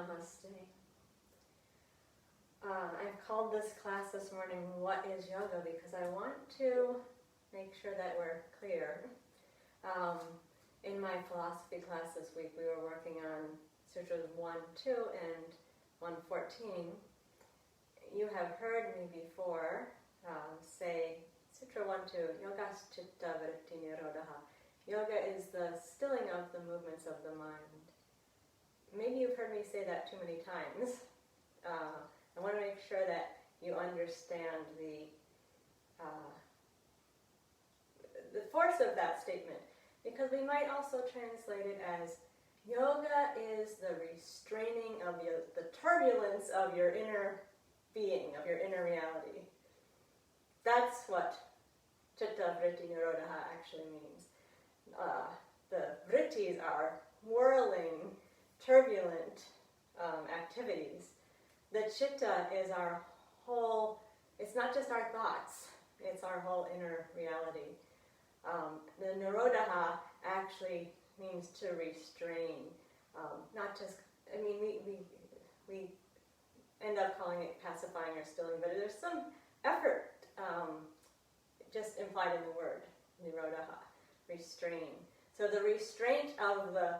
Namaste. I've called this class this morning, What is Yoga? Because I want to make sure that we're clear. In my philosophy class this week, we were working on Sutras 1, 2, and 114. You have heard me before say, Sutra 1, 2, Yogas Chitta Vritti Nirodha. Yoga is the stilling of the movements of the mind. Maybe you've heard me say that too many times. I want to make sure that you understand the force of that statement, because we might also translate it as yoga is the restraining of the turbulence of your inner being, of your inner reality. That's what Chitta Vritti Nirodha actually means. The vrittis are whirling, turbulent activities. The chitta is our whole, it's not just our thoughts, it's our whole inner reality. The nirodha actually means to restrain, not just, we end up calling it pacifying or stilling, but there's some effort just implied in the word, nirodha, restrain. So the restraint of the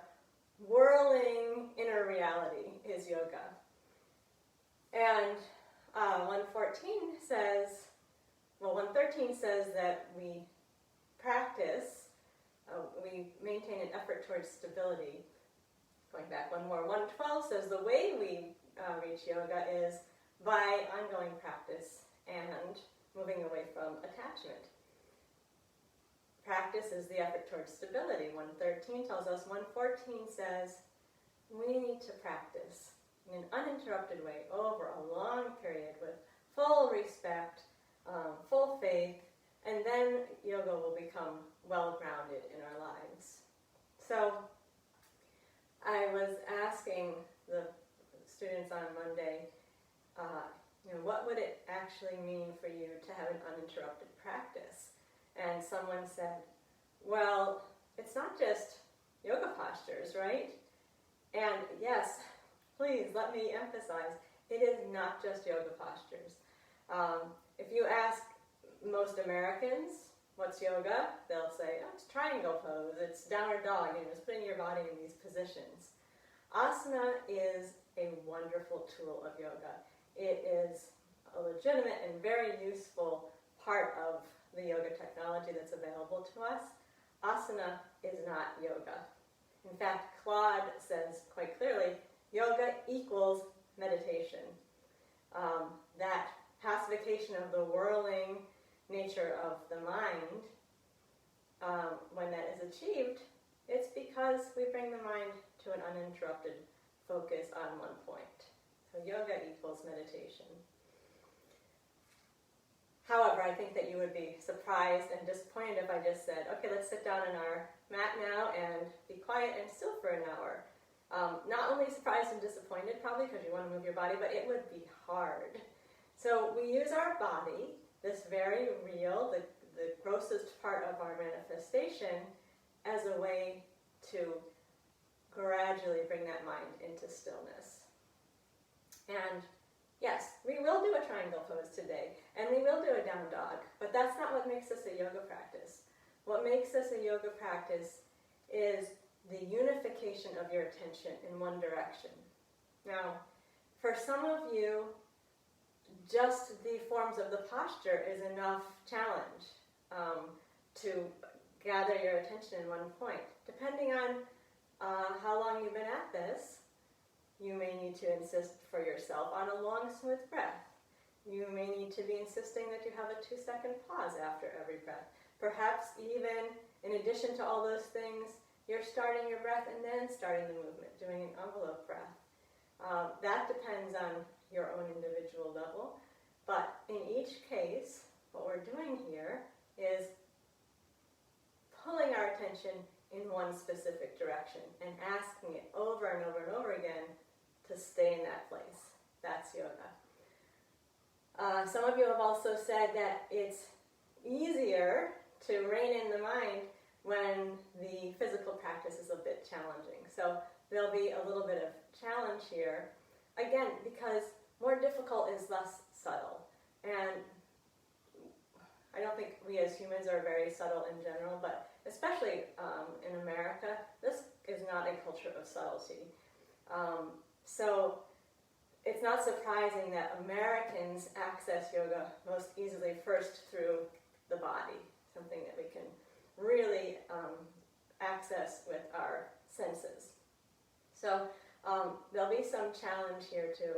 whirling inner reality is yoga. And 113 says that we practice, we maintain an effort towards stability. Going back one more, 112 says the way we reach yoga is by ongoing practice and moving away from attachment. Practice is the effort towards stability. 113 tells us, 114 says we need to practice in an uninterrupted way over a long period with full respect, full faith, and then yoga will become well-grounded in our lives. So I was asking the students on Monday, what would it actually mean for you to have an uninterrupted practice? And someone said, well, it's not just yoga postures, right? And yes, please let me emphasize, it is not just yoga postures. If you ask most Americans, what's yoga? They'll say, it's triangle pose, it's downward dog, it's putting your body in these positions. Asana is a wonderful tool of yoga. It is a legitimate and very useful part of the yoga technology that's available to us. Asana is not yoga. In fact, Claude says quite clearly, yoga equals meditation. That pacification of the whirling nature of the mind, when that is achieved, it's because we bring the mind to an uninterrupted focus on one point. So yoga equals meditation. However, I think that you would be surprised and disappointed if I just said, okay, let's sit down on our mat now and be quiet and still for an hour. Not only surprised and disappointed, probably because you want to move your body, but it would be hard. So we use our body, this very real, the grossest part of our manifestation, as a way to gradually bring that mind into stillness. And yes, we will do a triangle pose today, and we will do a down dog, but that's not what makes us a yoga practice. What makes us a yoga practice is the unification of your attention in one direction. Now, for some of you, just the forms of the posture is enough challenge to gather your attention in one point. Depending on how long you've been at this, you may need to insist for yourself on a long, smooth breath. You may need to be insisting that you have a 2-second pause after every breath. Perhaps even, in addition to all those things, you're starting your breath and then starting the movement, doing an envelope breath. That depends on your own individual level. But in each case, what we're doing here is pulling our attention in one specific direction and asking it over and over and over again to stay in that place. That's yoga. Some of you have also said that it's easier to rein in the mind when the physical practice is a bit challenging. So there'll be a little bit of challenge here. Again, because more difficult is less subtle. And I don't think we as humans are very subtle in general, but especially in America, this is not a culture of subtlety. So it's not surprising that Americans access yoga most easily first through the body, something that we can really access with our senses. So there'll be some challenge here too,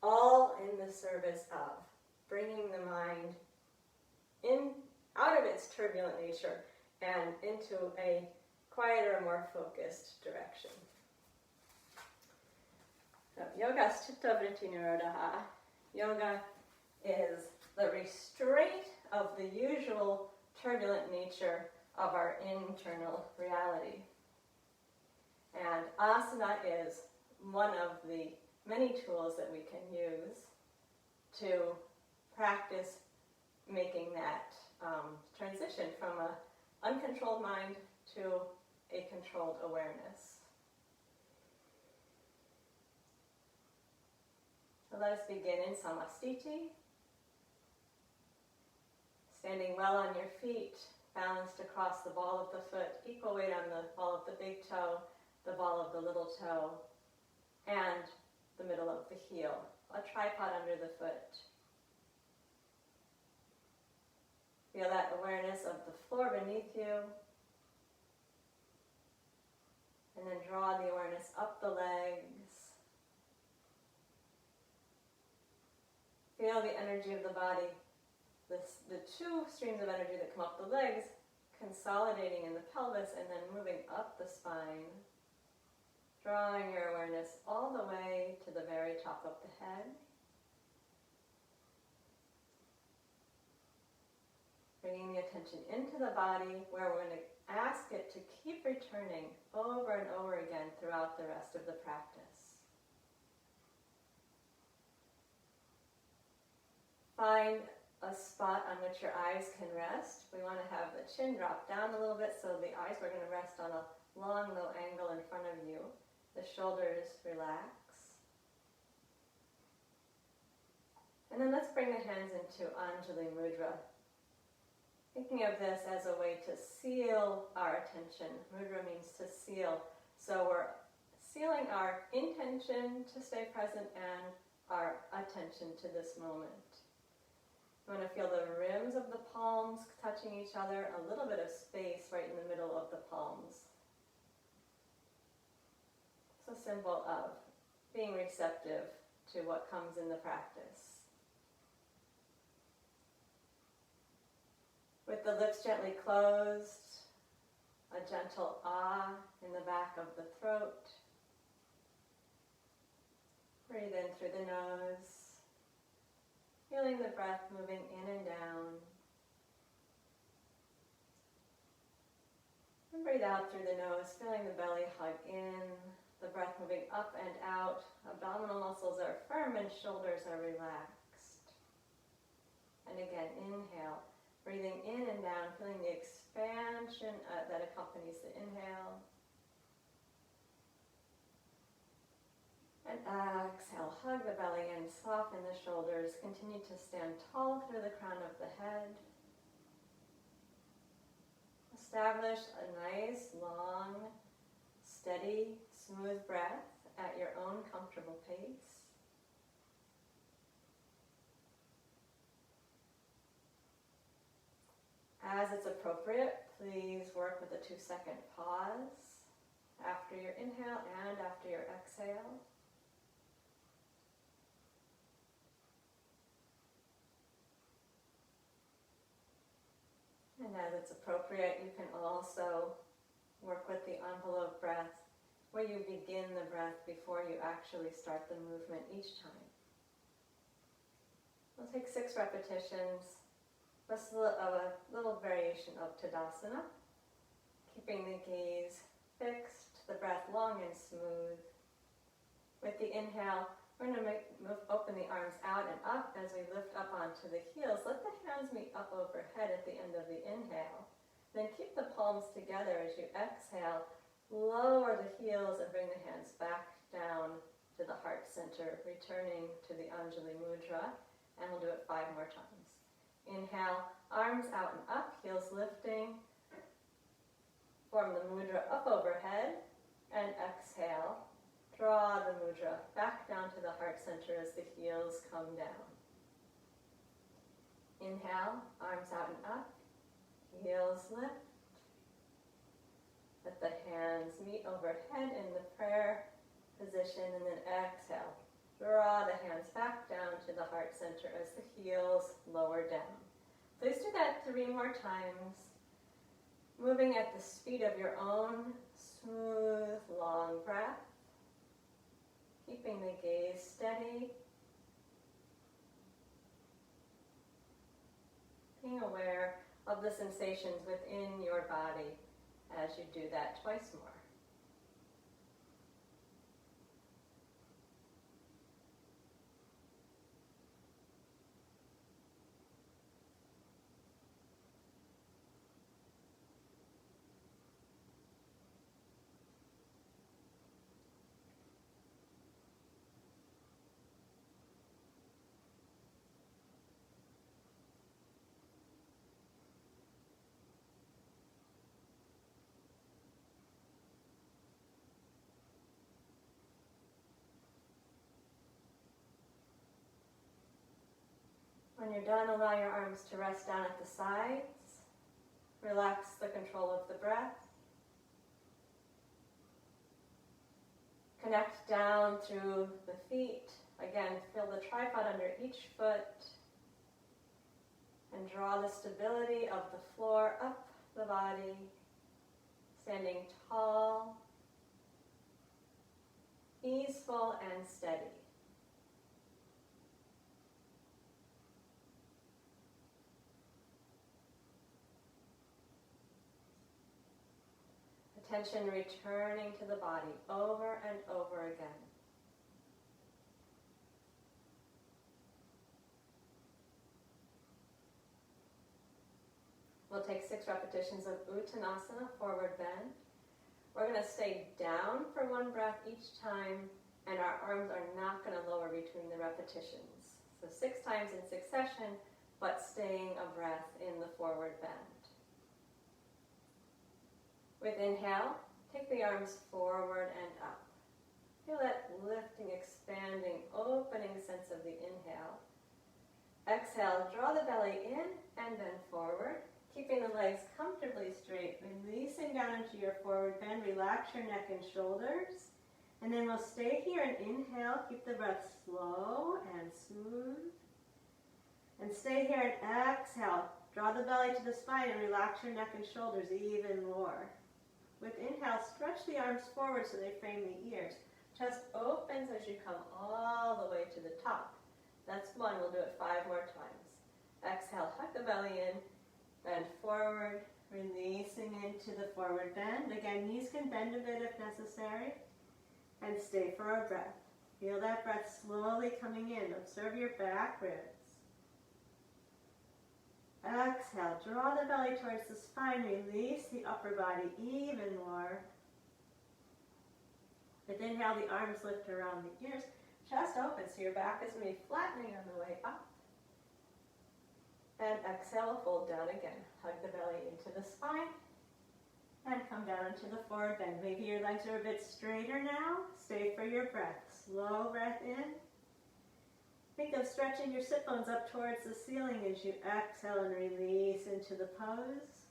all in the service of bringing the mind out of its turbulent nature and into a quieter, more focused direction. So, yogas chitta vritti nirodha. Yoga is the restraint of the usual turbulent nature of our internal reality. And asana is one of the many tools that we can use to practice making that transition from an uncontrolled mind to a controlled awareness. So let us begin in samastiti. Standing well on your feet, balanced across the ball of the foot, equal weight on the ball of the big toe, the ball of the little toe, and the middle of the heel. A tripod under the foot. Feel that awareness of the floor beneath you. And then draw the awareness up the legs. Feel the energy of the body, the two streams of energy that come up the legs, consolidating in the pelvis and then moving up the spine. Drawing your awareness all the way to the very top of the head. Bringing the attention into the body, where we're going to ask it to keep returning over and over again throughout the rest of the practice. Find a spot on which your eyes can rest. We want to have the chin drop down a little bit, so the eyes are going to rest on a long, low angle in front of you. The shoulders relax. And then let's bring the hands into Anjali Mudra. Thinking of this as a way to seal our attention. Mudra means to seal. So we're sealing our intention to stay present and our attention to this moment. You want to feel the rims of the palms touching each other, a little bit of space right in the middle of the palms. It's a symbol of being receptive to what comes in the practice. With the lips gently closed, a gentle ah in the back of the throat. Breathe in through the nose. Feeling the breath moving in and down. And breathe out through the nose, feeling the belly hug in, the breath moving up and out. Abdominal muscles are firm and shoulders are relaxed. And again, inhale, breathing in and down, feeling the expansion that accompanies the inhale. And exhale, hug the belly in, soften the shoulders. Continue to stand tall through the crown of the head. Establish a nice, long, steady, smooth breath at your own comfortable pace. As it's appropriate, please work with a 2-second pause after your inhale and after your exhale. And as it's appropriate, you can also work with the envelope breath, where you begin the breath before you actually start the movement each time. We'll take 6 repetitions. Just a little variation of Tadasana, keeping the gaze fixed, the breath long and smooth. With the inhale, we're going to open the arms out and up as we lift up onto the heels. Let the hands meet up overhead at the end of the inhale. Then keep the palms together as you exhale, Lower the heels and bring the hands back down to the heart center, returning to the Anjali Mudra, and we'll do it 5 more times. Inhale, arms out and up, heels lifting. Form the mudra up overhead, and exhale. Draw the mudra back down to the heart center as the heels come down. Inhale, arms out and up, heels lift. Let the hands meet overhead in the prayer position, and then exhale. Draw the hands back down to the heart center as the heels lower down. Please do that 3 more times, moving at the speed of your own smooth, long breath, keeping the gaze steady, being aware of the sensations within your body as you do that twice more. When you're done, allow your arms to rest down at the sides. Relax the control of the breath. Connect down through the feet. Again, feel the tripod under each foot. And draw the stability of the floor up the body. Standing tall, easeful, and steady. Attention returning to the body over and over again. We'll take 6 repetitions of Uttanasana, forward bend. We're going to stay down for 1 breath each time, and our arms are not going to lower between the repetitions. So 6 times in succession, but staying a breath in the forward bend. With inhale, take the arms forward and up. Feel that lifting, expanding, opening sense of the inhale. Exhale, draw the belly in and bend forward, keeping the legs comfortably straight, releasing down into your forward bend. Relax your neck and shoulders. And then we'll stay here and inhale, keep the breath slow and smooth. And stay here and exhale. Draw the belly to the spine and relax your neck and shoulders even more. With inhale, stretch the arms forward so they frame the ears. Chest opens as you come all the way to the top. That's 1. We'll do it 5 more times. Exhale, tuck the belly in, bend forward, releasing into the forward bend. Again, knees can bend a bit if necessary. And stay for a breath. Feel that breath slowly coming in. Observe your back ribs. Exhale, draw the belly towards the spine, release the upper body even more. With inhale, the arms lift around the ears, chest open, so your back is going to be flattening on the way up. And exhale, fold down again. Hug the belly into the spine, and come down into the forward bend. Maybe your legs are a bit straighter now. Stay for your breath. Slow breath in. Think of stretching your sit bones up towards the ceiling as you exhale and release into the pose.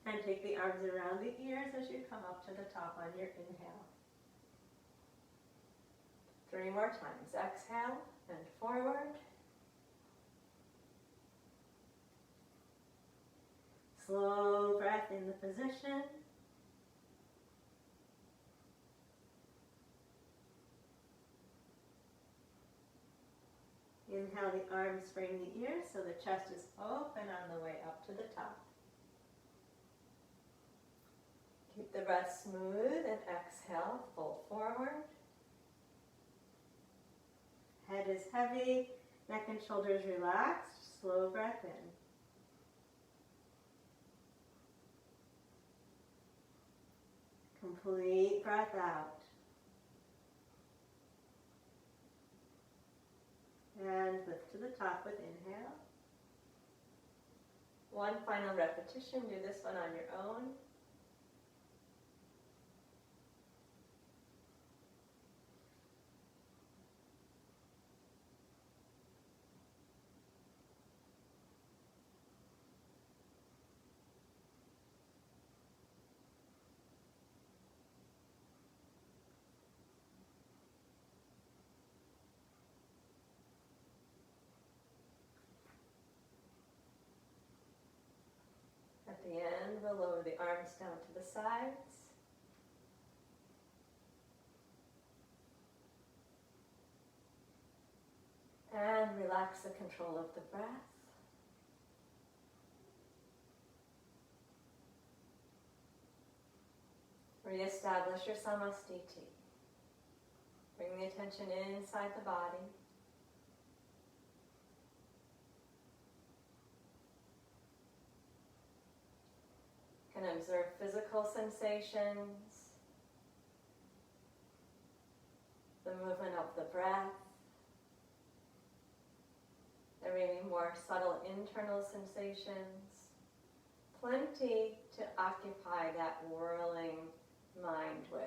And take the arms around the ears as you come up to the top on your inhale. 3 more times. Exhale and forward. Slow breath in the position. Inhale, the arms frame the ears so the chest is open on the way up to the top. Keep the breath smooth and exhale, fold forward. Head is heavy, neck and shoulders relaxed, slow breath in. complete breath out. And lift to the top with inhale. One final repetition. Do this one on your own. At the end, we'll lower the arms down to the sides. And relax the control of the breath. Reestablish your samastiti. Bring the attention inside the body. You can observe physical sensations, the movement of the breath. There may be more subtle internal sensations. Plenty to occupy that whirling mind with.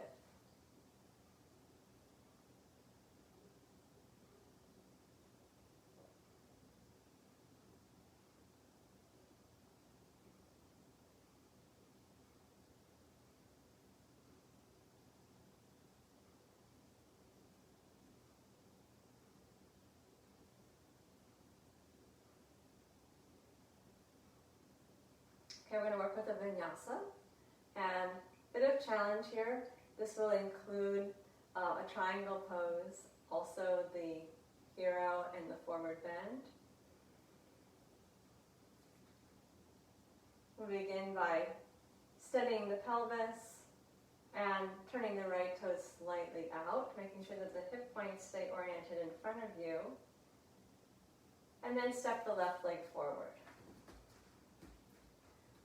Okay, we're going to work with a vinyasa, and a bit of challenge here. This will include a triangle pose, also the hero and the forward bend. We'll begin by steadying the pelvis and turning the right toes slightly out, making sure that the hip points stay oriented in front of you. And then step the left leg forward.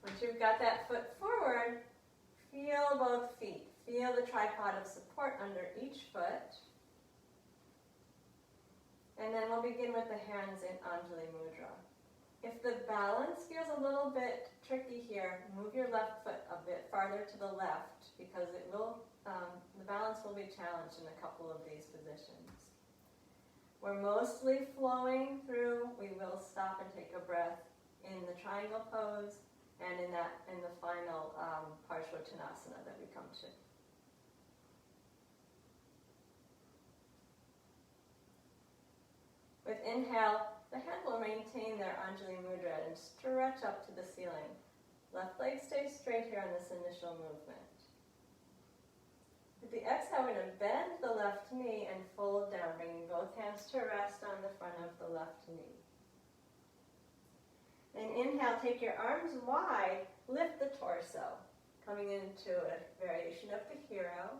Once you've got that foot forward, feel both feet. Feel the tripod of support under each foot. And then we'll begin with the hands in Anjali Mudra. If the balance feels a little bit tricky here, move your left foot a bit farther to the left because the balance will be challenged in a couple of these positions. We're mostly flowing through. We will stop and take a breath in the triangle pose and in the final Parshvottanasana that we come to. With inhale, the hand will maintain their Anjali Mudra and stretch up to the ceiling. Left leg stays straight here on this initial movement. With the exhale, we're going to bend the left knee and fold down, bringing both hands to rest on the front of the left knee. Then inhale, take your arms wide, lift the torso, coming into a variation of the hero.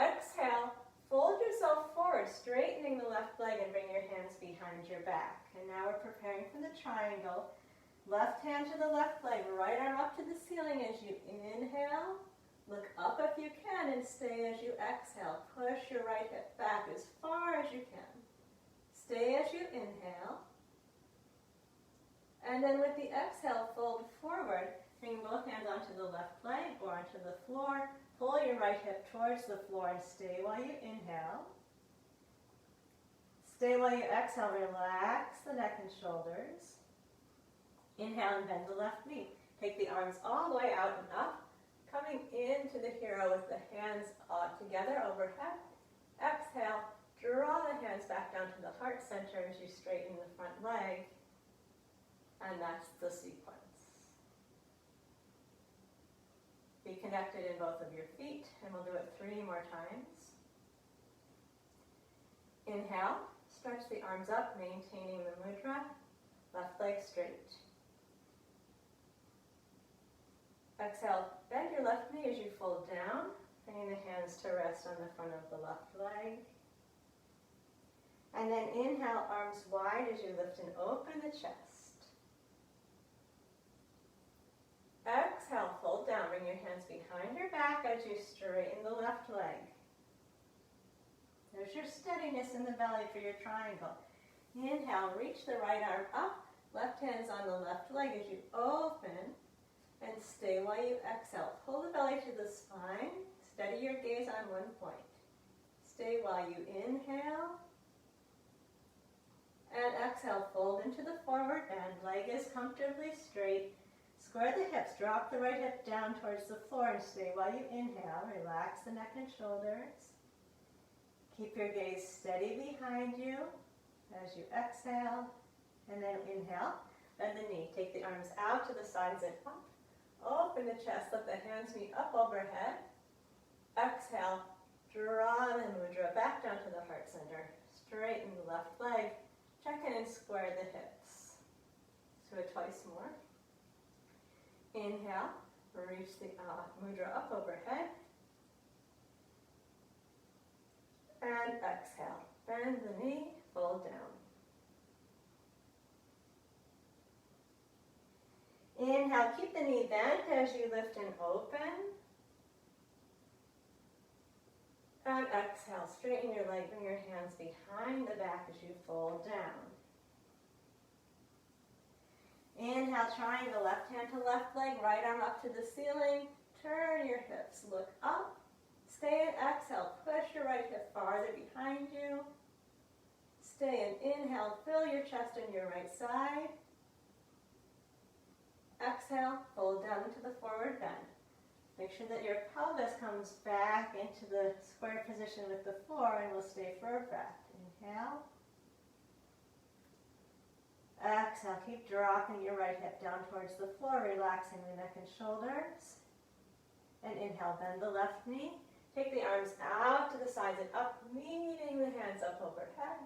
Exhale, fold yourself forward, straightening the left leg and bring your hands behind your back. And now we're preparing for the triangle. Left hand to the left leg, right arm up to the ceiling as you inhale. Look up if you can and stay as you exhale. Push your right hip back as far as you can. Stay as you inhale. And then with the exhale, fold forward. Bring both hands onto the left leg or onto the floor. Pull your right hip towards the floor and stay while you inhale. Stay while you exhale. Relax the neck and shoulders. Inhale and bend the left knee. Take the arms all the way out and up. Coming into the hero with the hands together overhead. Exhale. Draw the hands back down to the heart center as you straighten the front leg. And that's the sequence. Be connected in both of your feet, and we'll do it 3 more times. Inhale, stretch the arms up, maintaining the mudra. Left leg straight. Exhale, bend your left knee as you fold down, bringing the hands to rest on the front of the left leg. And then inhale, arms wide as you lift and open the chest. Exhale. exhale, fold down. Bring your hands behind your back as you straighten the left leg. There's your steadiness in the belly for your triangle. Inhale, reach the right arm up. Left hand's on the left leg as you open. And stay while you exhale. Pull the belly to the spine. Steady your gaze on one point. Stay while you inhale. And exhale, fold into the forward bend. Leg is comfortably straight. Square the hips. Drop the right hip down towards the floor and stay while you inhale. Relax the neck and shoulders. Keep your gaze steady behind you as you exhale. And then inhale. Bend the knee. Take the arms out to the sides and up. Open the chest. Let the hands meet up overhead. Exhale. Draw the mudra back down to the heart center. Straighten the left leg. Check in and square the hips. So twice more. Inhale. Reach the mudra up overhead. And exhale. Bend the knee. Fold down. Inhale. Keep the knee bent as you lift and open. And exhale, straighten your leg, bring your hands behind the back as you fold down. Inhale, triangle, left hand to left leg, right arm up to the ceiling. Turn your hips, look up. Stay and exhale, push your right hip farther behind you. Stay and inhale, fill your chest and your right side. Exhale, fold down into the forward bend. Make sure that your pelvis comes back into the square position with the floor and we'll stay for a breath. Inhale. Exhale, keep dropping your right hip down towards the floor, relaxing the neck and shoulders. And inhale, bend the left knee. Take the arms out to the sides and up, meeting the hands up overhead.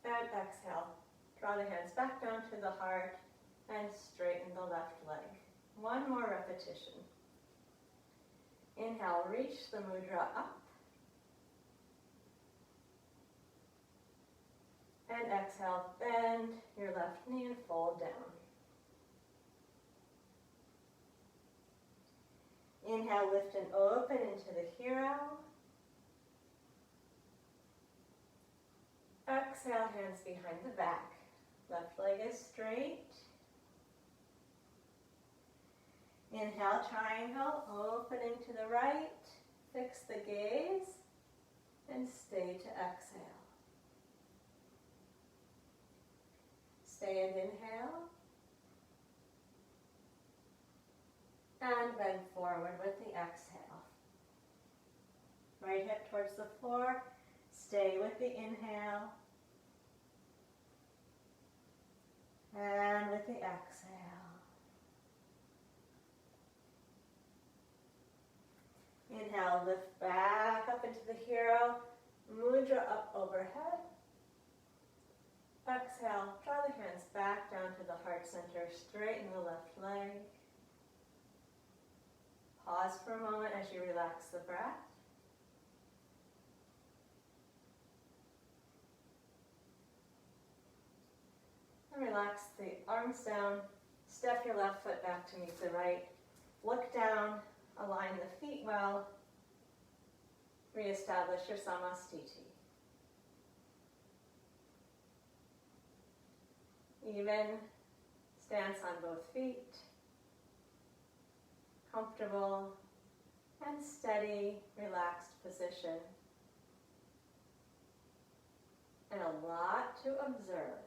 And exhale, draw the hands back down to the heart and straighten the left leg. One more repetition. Inhale, reach the mudra up. And exhale, bend your left knee and fold down. Inhale, lift and open into the hero. Exhale, hands behind the back. Left leg is straight. Inhale, triangle, opening to the right. Fix the gaze and stay to exhale. Stay and inhale. And bend forward with the exhale. Right hip towards the floor. Stay with the inhale. And with the exhale. Inhale, lift back up into the hero. Mudra up overhead. Exhale, draw the hands back down to the heart center. Straighten the left leg. Pause for a moment as you relax the breath. And relax the arms down. Step your left foot back to meet the right. Look down. Align the feet well. Reestablish your samastiti. Even stance on both feet. Comfortable and steady, relaxed position. And a lot to observe.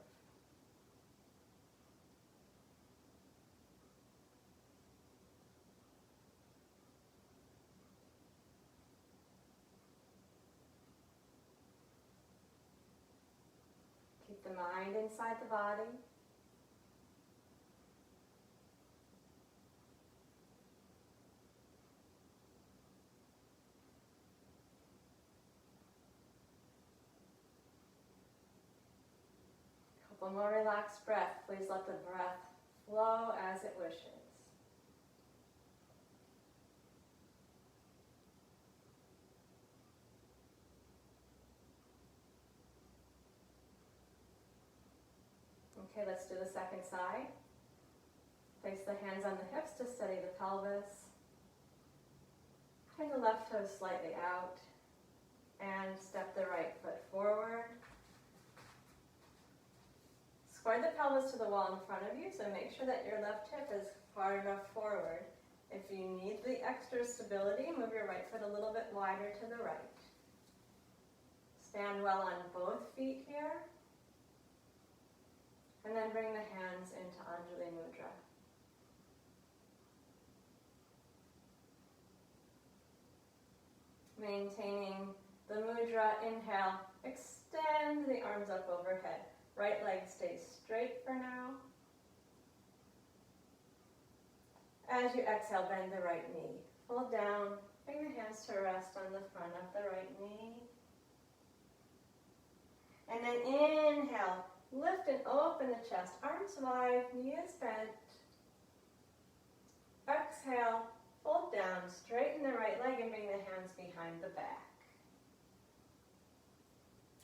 Keep the mind inside the body. Couple more relaxed breath. Please let the breath flow as it wishes. Okay, let's do the second side. Place the hands on the hips to steady the pelvis. Turn the left toes slightly out and step the right foot forward. Square the pelvis to the wall in front of you, so make sure that your left hip is far enough forward. If you need the extra stability, move your right foot a little bit wider to the right. Stand well on both feet here. And then bring the hands into Anjali Mudra. Maintaining the mudra, inhale, extend the arms up overhead. Right leg stays straight for now. As you exhale, bend the right knee. Fold down, bring the hands to rest on the front of the right knee. And then inhale, lift and open the chest, arms wide, knees bent. Exhale, fold down, straighten the right leg and bring the hands behind the back.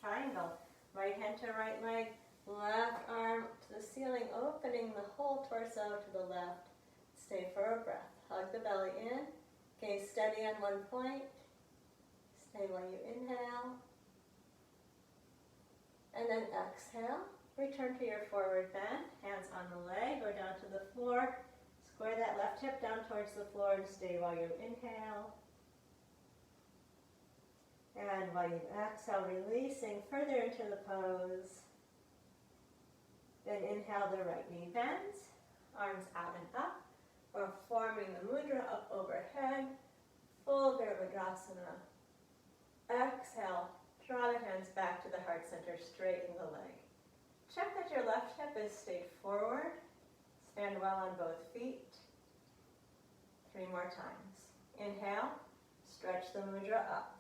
Triangle, right hand to right leg, left arm to the ceiling, opening the whole torso to the left. Stay for a breath. Hug the belly in, gaze steady on one point. Stay while you inhale. And then exhale. Return to your forward bend, hands on the leg, go down to the floor. Square that left hip down towards the floor and stay while you inhale. And while you exhale, releasing further into the pose. Then inhale, the right knee bends, arms out and up. We're forming the mudra up overhead, full Virabhadrasana. Exhale, draw the hands back to the heart center, straighten the leg. Check that your left hip is stayed forward. Stand well on both feet. 3 more times. Inhale, stretch the mudra up.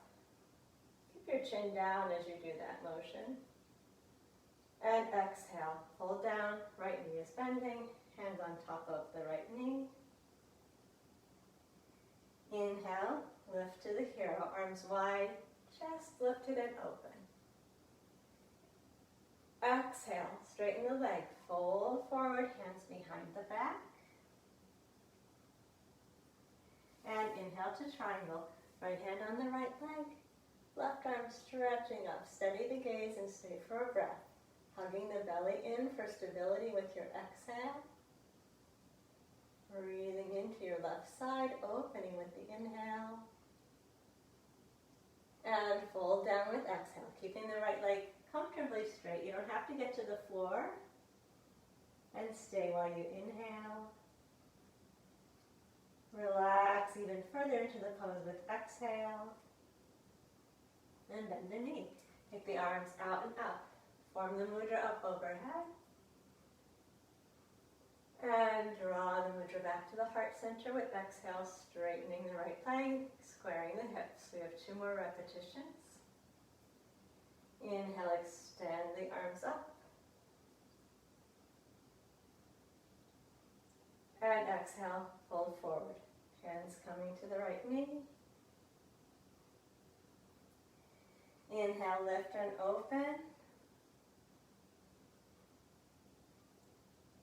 Keep your chin down as you do that motion. And exhale, hold down, right knee is bending, hands on top of the right knee. Inhale, lift to the hero, arms wide, chest lifted and open. Exhale, straighten the leg, fold forward, hands behind the back. And inhale to triangle, right hand on the right leg, left arm stretching up. Steady the gaze and stay for a breath. Hugging the belly in for stability with your exhale. Breathing into your left side, opening with the inhale. And fold down with exhale, keeping the right leg comfortably straight. You don't have to get to the floor. And stay while you inhale. Relax even further into the pose with exhale. And bend the knee. Take the arms out and up. Form the mudra up overhead. And draw the mudra back to the heart center with exhale, straightening the right leg, squaring the hips. We have 2 more repetitions. Inhale, extend the arms up. And exhale, fold forward. Hands coming to the right knee. Inhale, lift and open.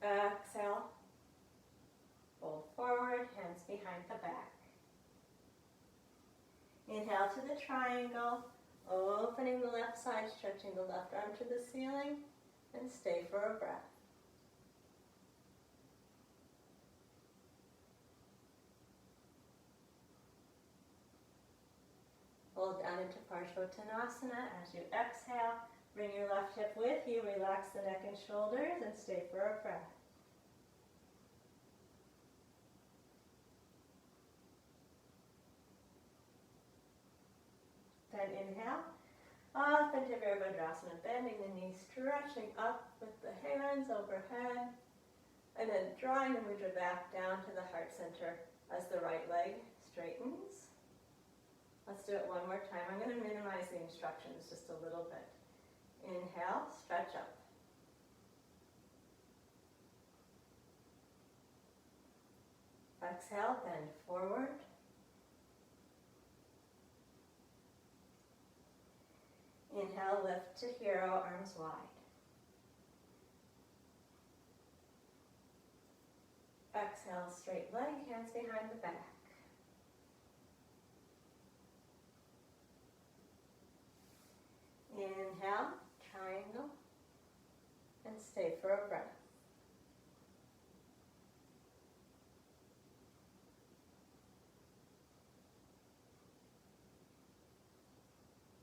Exhale, fold forward, hands behind the back. Inhale to the triangle, opening the left side, stretching the left arm to the ceiling, and stay for a breath. Fold down into Parshvottanasana. As you exhale, bring your left hip with you, relax the neck and shoulders, and stay for a breath. Then inhale, up into Virabhadrasana, bending the knees, stretching up with the hands overhead, and then drawing the mudra back down to the heart center as the right leg straightens. Let's do it one more time. I'm going to minimize the instructions just a little bit. Inhale, stretch up. Exhale, bend forward. Inhale, lift to hero, arms wide. Exhale, straight leg, hands behind the back. Inhale, triangle, and stay for a breath.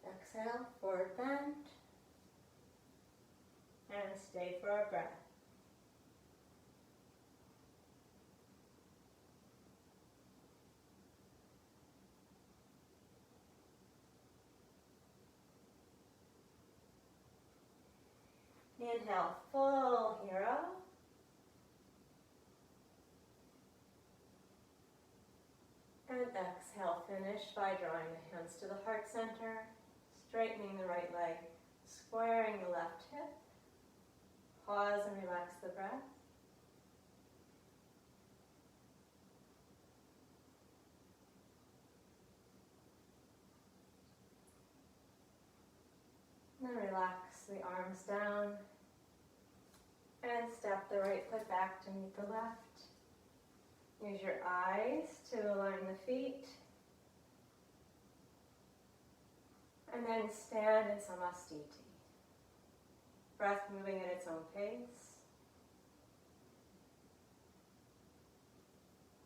Exhale, forward bend, and stay for a breath. Inhale, full hero. And exhale, finish by drawing the hands to the heart center, straightening the right leg, squaring the left hip. Pause and relax the breath. Then relax the arms down and step the right foot back to meet the left. Use your eyes to align the feet. And then stand in Samastiti. Breath moving at its own pace.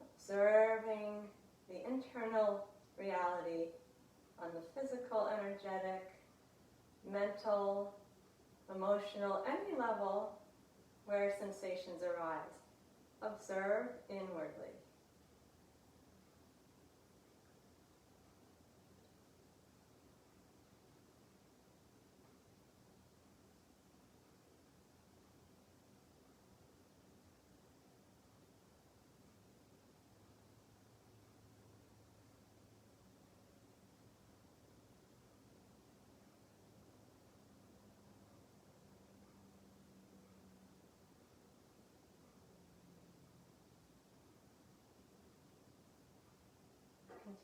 Observing the internal reality on the physical, energetic, mental, emotional, any level where sensations arise. Observe inwardly.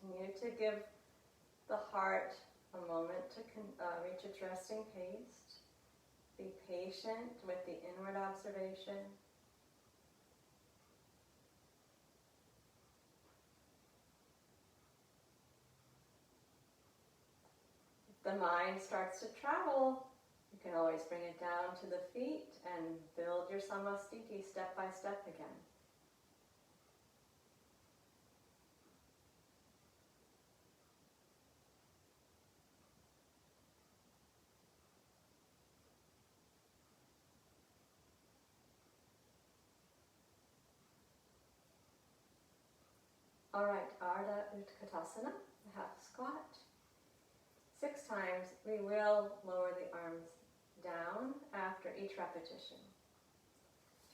Continue to give the heart a moment to reach its resting pace. Be patient with the inward observation. If the mind starts to travel, you can always bring it down to the feet and build your Samastiti step by step again. Alright, Ardha Utkatasana, the half squat. 6 times, we will lower the arms down after each repetition.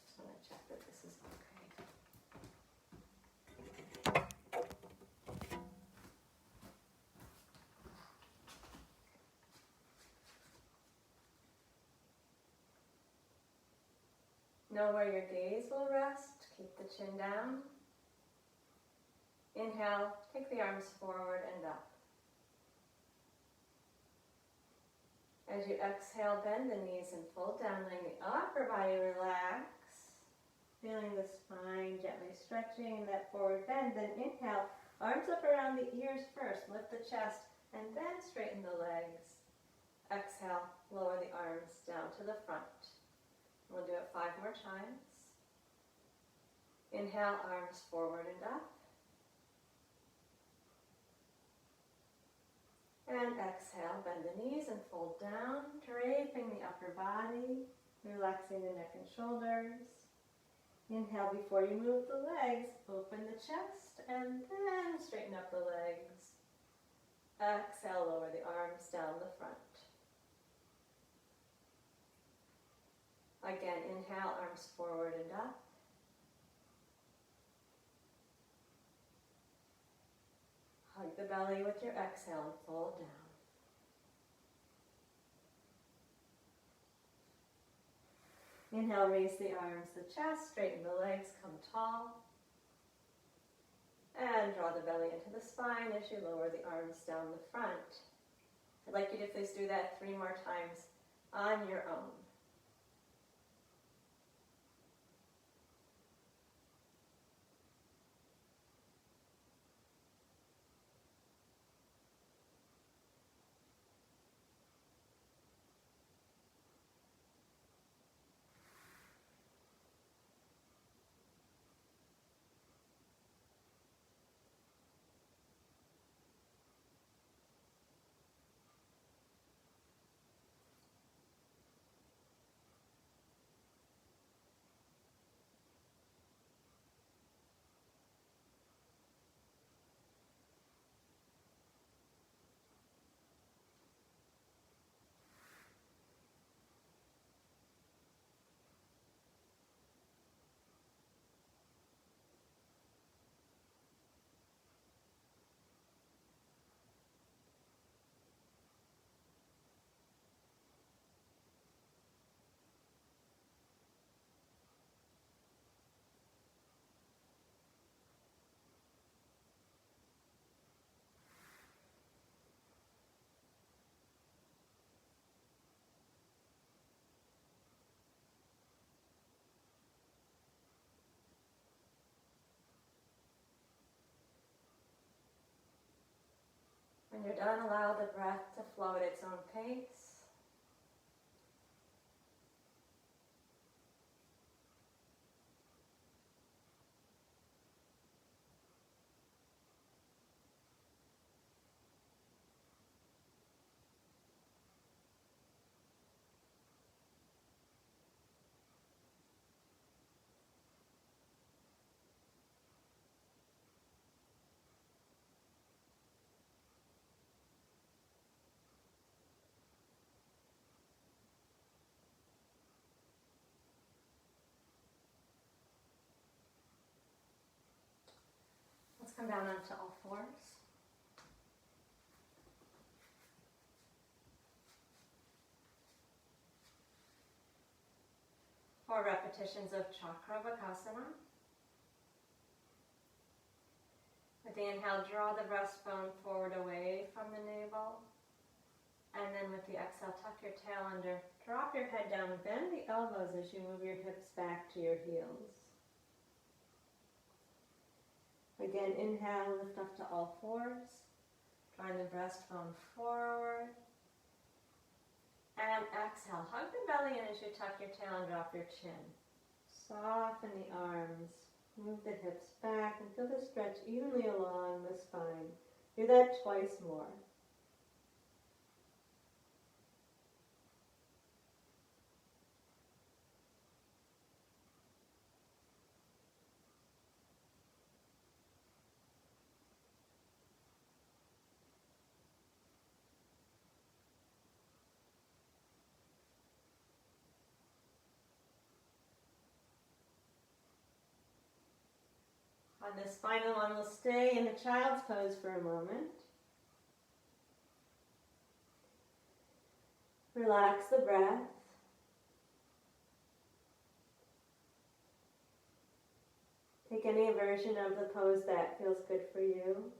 Just want to check that this is okay. Know where your gaze will rest. Keep the chin down. Inhale, take the arms forward and up. As you exhale, bend the knees and fold down, letting the upper body relax. Feeling the spine gently stretching, that forward bend. Then inhale, arms up around the ears first. Lift the chest and then straighten the legs. Exhale, lower the arms down to the front. We'll do it 5 more times. Inhale, arms forward and up. And exhale, bend the knees and fold down, draping the upper body, relaxing the neck and shoulders. Inhale, before you move the legs, open the chest and then straighten up the legs. Exhale, lower the arms down the front. Again, inhale, arms forward and up. Hug the belly with your exhale and fold down. Inhale, raise the arms, the chest, straighten the legs, come tall. And draw the belly into the spine as you lower the arms down the front. I'd like you to please do that 3 more times on your own. When you're done, allow the breath to flow at its own pace. Let's come down onto all fours. 4 repetitions of Chakravakasana. With the inhale, draw the breastbone forward away from the navel. And then with the exhale, tuck your tail under. Drop your head down, bend the elbows as you move your hips back to your heels. Again, inhale, lift up to all fours. Drawing the breastbone forward. And exhale, hug the belly in as you tuck your tail and drop your chin. Soften the arms, move the hips back and feel the stretch evenly along the spine. Do that twice more. On this final one, we'll stay in the child's pose for a moment. Relax the breath. Take any version of the pose that feels good for you.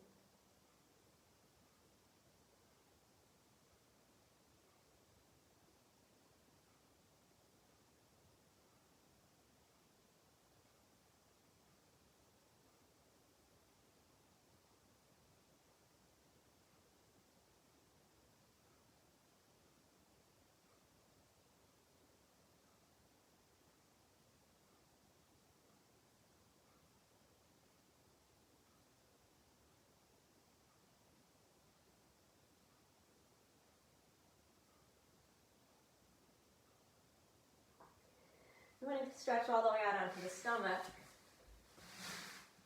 I'm going to stretch all the way out onto the stomach,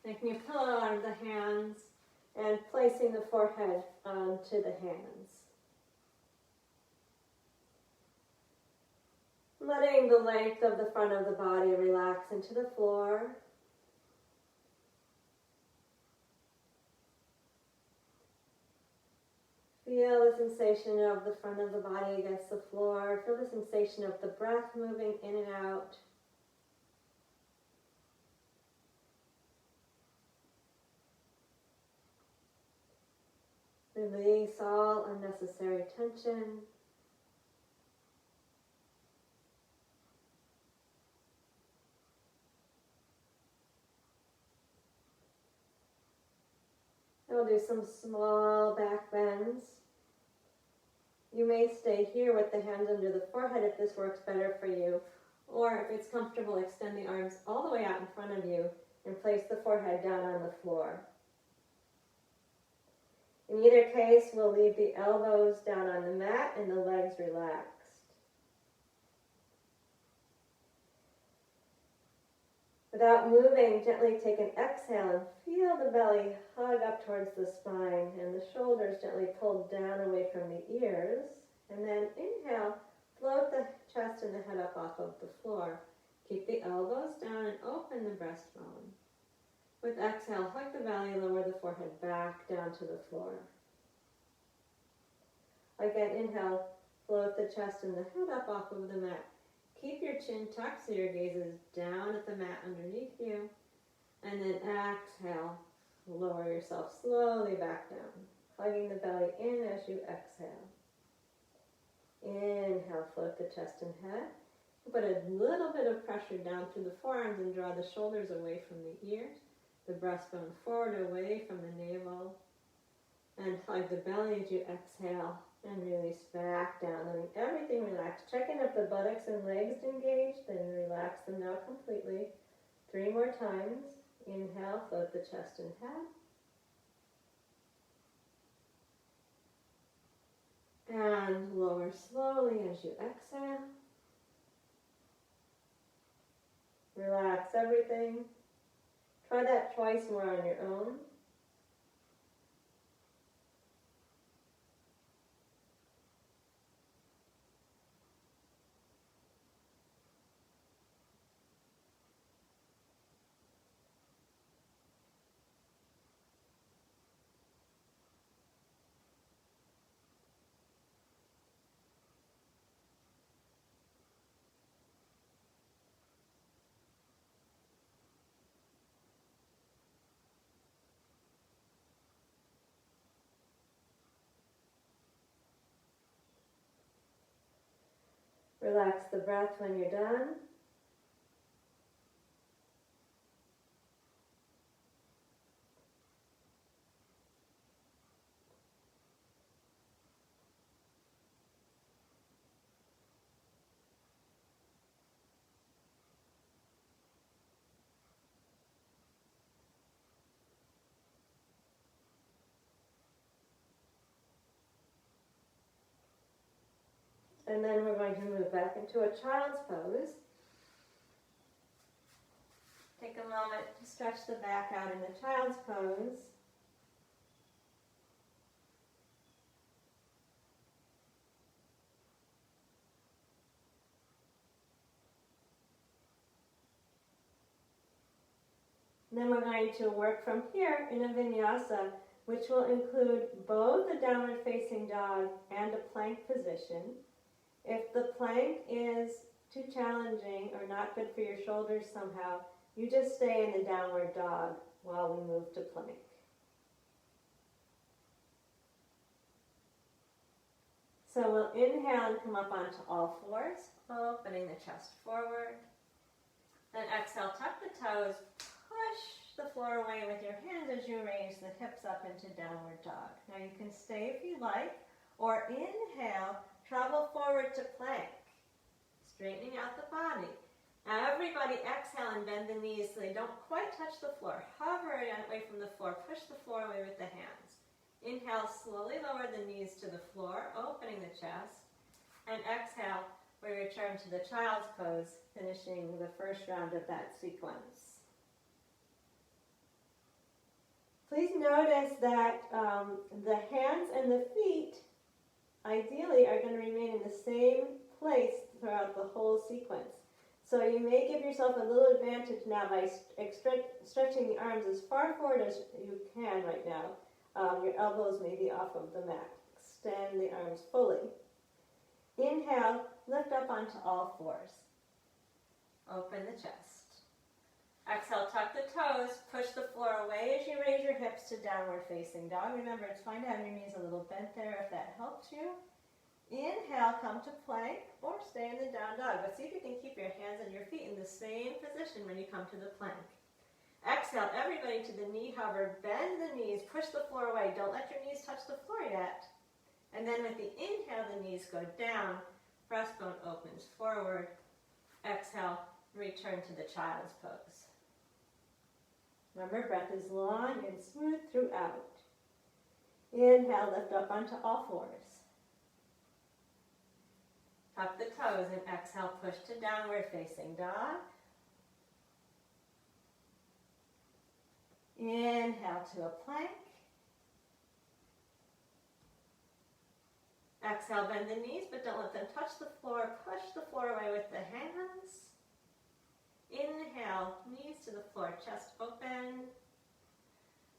making a pillow out of the hands and placing the forehead onto the hands. Letting the length of the front of the body relax into the floor. Feel the sensation of the front of the body against the floor. Feel the sensation of the breath moving in and out. Release all unnecessary tension. And we'll do some small back bends. You may stay here with the hands under the forehead if this works better for you. Or if it's comfortable, extend the arms all the way out in front of you and place the forehead down on the floor. In either case, we'll leave the elbows down on the mat and the legs relaxed. Without moving, gently take an exhale and feel the belly hug up towards the spine and the shoulders gently pulled down away from the ears. And then inhale, float the chest and the head up off of the floor. Keep the elbows down and open the breastbone. With exhale, hug the belly, lower the forehead back down to the floor. Again, inhale, float the chest and the head up off of the mat. Keep your chin tucked so your gaze is down at the mat underneath you. And then exhale, lower yourself slowly back down, hugging the belly in as you exhale. Inhale, float the chest and head. Put a little bit of pressure down through the forearms and draw the shoulders away from the ears. The breastbone forward away from the navel. And hug the belly as you exhale and release back down. Letting everything relax. Check in if the buttocks and legs engaged, then relax them now completely. 3 more times. Inhale, float the chest and head. And lower slowly as you exhale. Relax everything. Try that twice more on your own. Relax the breath when you're done. And then we're going to move back into a child's pose. Take a moment to stretch the back out in the child's pose. And then we're going to work from here in a vinyasa, which will include both a downward facing dog and a plank position. If the plank is too challenging or not good for your shoulders somehow, you just stay in the downward dog while we move to plank. So we'll inhale and come up onto all fours, opening the chest forward. Then exhale, tuck the toes, push the floor away with your hands as you raise the hips up into downward dog. Now you can stay if you like, or inhale, travel forward to plank, straightening out the body. Everybody exhale and bend the knees so they don't quite touch the floor. Hover away from the floor, push the floor away with the hands. Inhale, slowly lower the knees to the floor, opening the chest. And exhale, we return to the child's pose, finishing the first round of that sequence. Please notice that the hands and the feet ideally are going to remain in the same place throughout the whole sequence. So you may give yourself a little advantage now by stretching the arms as far forward as you can right now. Your elbows may be off of the mat. Extend the arms fully. Inhale, lift up onto all fours. Open the chest. Exhale, tuck the toes, push the floor away as you raise your hips to downward facing dog. Remember, it's fine to have your knees a little bent there if that helps you. Inhale, come to plank or stay in the down dog. But see if you can keep your hands and your feet in the same position when you come to the plank. Exhale, everybody to the knee hover. Bend the knees, push the floor away. Don't let your knees touch the floor yet. And then with the inhale, the knees go down. Breastbone opens forward. Exhale, return to the child's pose. Remember, breath is long and smooth throughout. Inhale, lift up onto all fours. Tuck the toes and exhale, push to downward facing dog. Inhale to a plank. Exhale, bend the knees, but don't let them touch the floor. Push the floor away with the hands. Inhale, knees to the floor, chest open.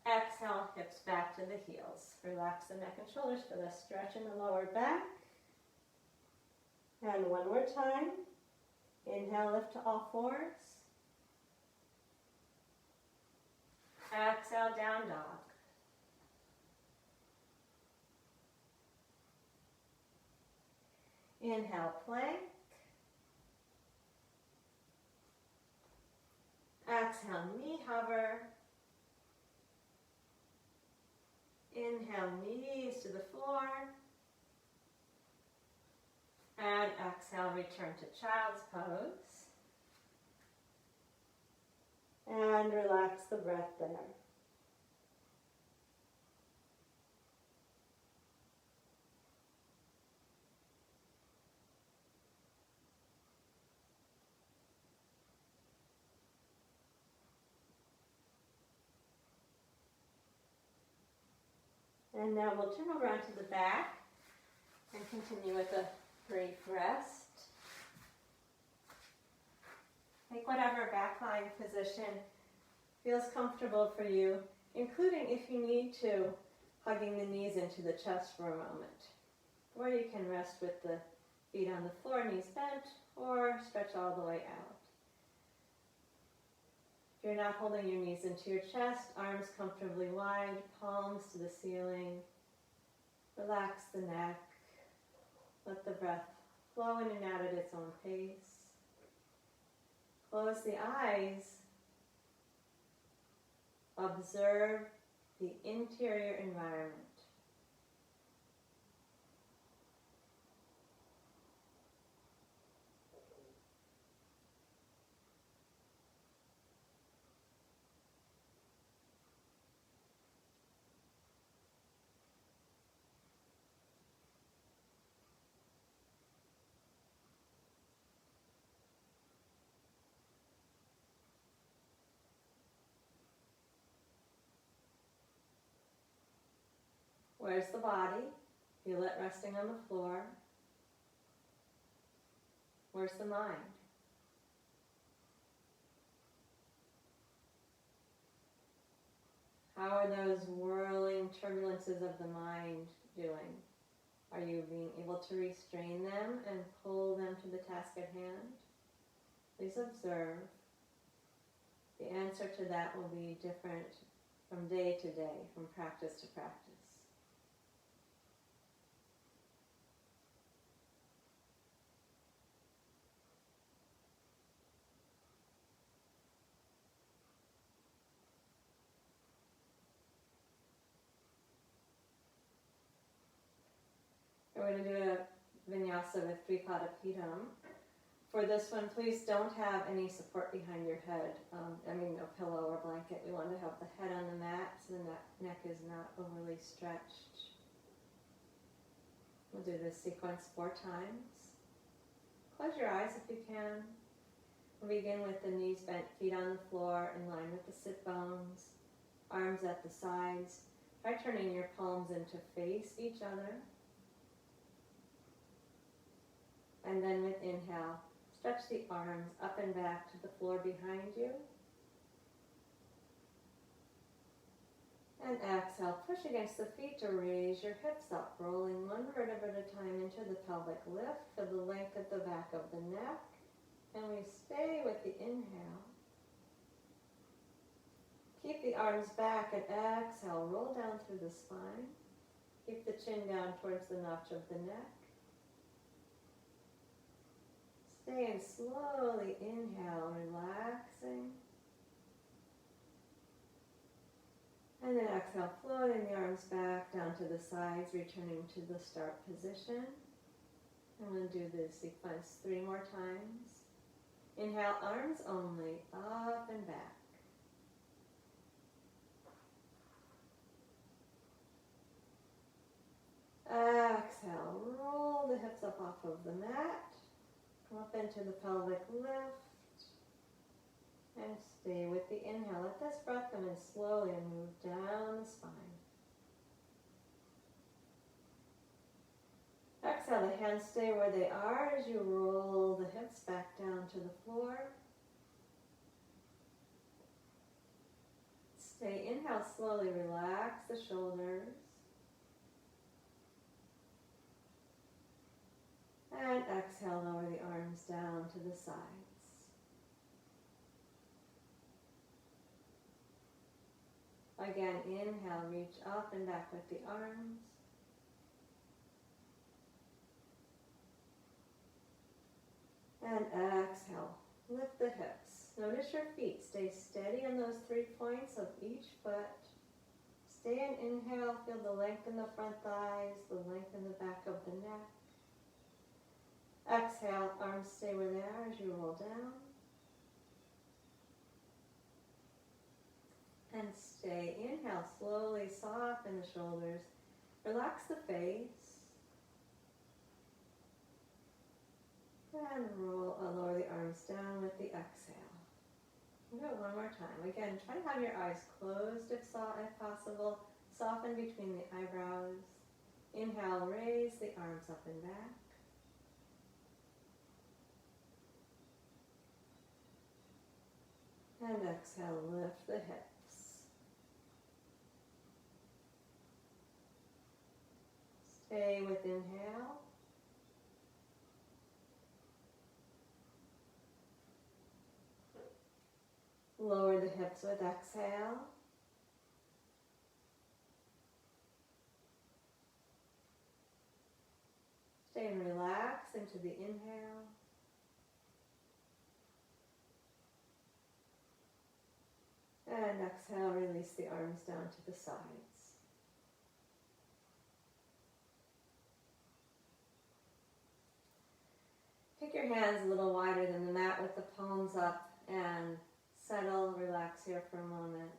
Exhale, hips back to the heels. Relax the neck and shoulders for the stretch in the lower back. And one more time. Inhale, lift to all fours. Exhale, down dog. Inhale, plank. Exhale, knee hover. Inhale, knees to the floor. And exhale, return to child's pose. And relax the breath there. And now we'll turn over onto the back and continue with a brief rest. Take whatever backlying position feels comfortable for you, including if you need to, hugging the knees into the chest for a moment. Or you can rest with the feet on the floor, knees bent, or stretch all the way out. If you're not holding your knees into your chest, arms comfortably wide, palms to the ceiling. Relax the neck. Let the breath flow in and out at its own pace. Close the eyes. Observe the interior environment. Where's the body? Feel it resting on the floor. Where's the mind? How are those whirling turbulences of the mind doing? Are you being able to restrain them and pull them to the task at hand? Please observe. The answer to that will be different from day to day, from practice to practice. We're going to do a Vinyasa with Tripada Pidam. For this one, please don't have any support behind your head. No pillow or blanket. We want to have the head on the mat so the neck is not overly stretched. We'll do this sequence 4 times. Close your eyes if you can. We'll begin with the knees bent, feet on the floor in line with the sit bones, arms at the sides. Try turning your palms in to face each other. And then with inhale, stretch the arms up and back to the floor behind you. And exhale, push against the feet to raise your hips up, rolling one vertebra at a time into the pelvic lift for the length at the back of the neck. And we stay with the inhale. Keep the arms back and exhale, roll down through the spine. Keep the chin down towards the notch of the neck. Stay and slowly inhale, relaxing. And then exhale, floating the arms back down to the sides, returning to the start position. And we'll do this sequence 3 more times. Inhale, arms only, up and back. Exhale, roll the hips up off of the mat. Come up into the pelvic lift. And stay with the inhale. Let this breath come in slowly and move down the spine. Exhale, the hands stay where they are as you roll the hips back down to the floor. Stay, inhale, slowly relax the shoulders. And exhale, lower the arms down to the sides. Again, inhale, reach up and back with the arms. And exhale, lift the hips. Notice your feet. Stay steady on those 3 points of each foot. Stay and inhale, feel the length in the front thighs, the length in the back of the neck. Exhale, arms stay where they are as you roll down. And stay. Inhale, slowly soften the shoulders. Relax the face. And lower the arms down with the exhale. We'll do it one more time. Again, try to have your eyes closed if possible. Soften between the eyebrows. Inhale, raise the arms up and back. And exhale, lift the hips. Stay with inhale. Lower the hips with exhale. Stay and relax into the inhale. And exhale, release the arms down to the sides. Take your hands a little wider than the mat with the palms up and settle, relax here for a moment.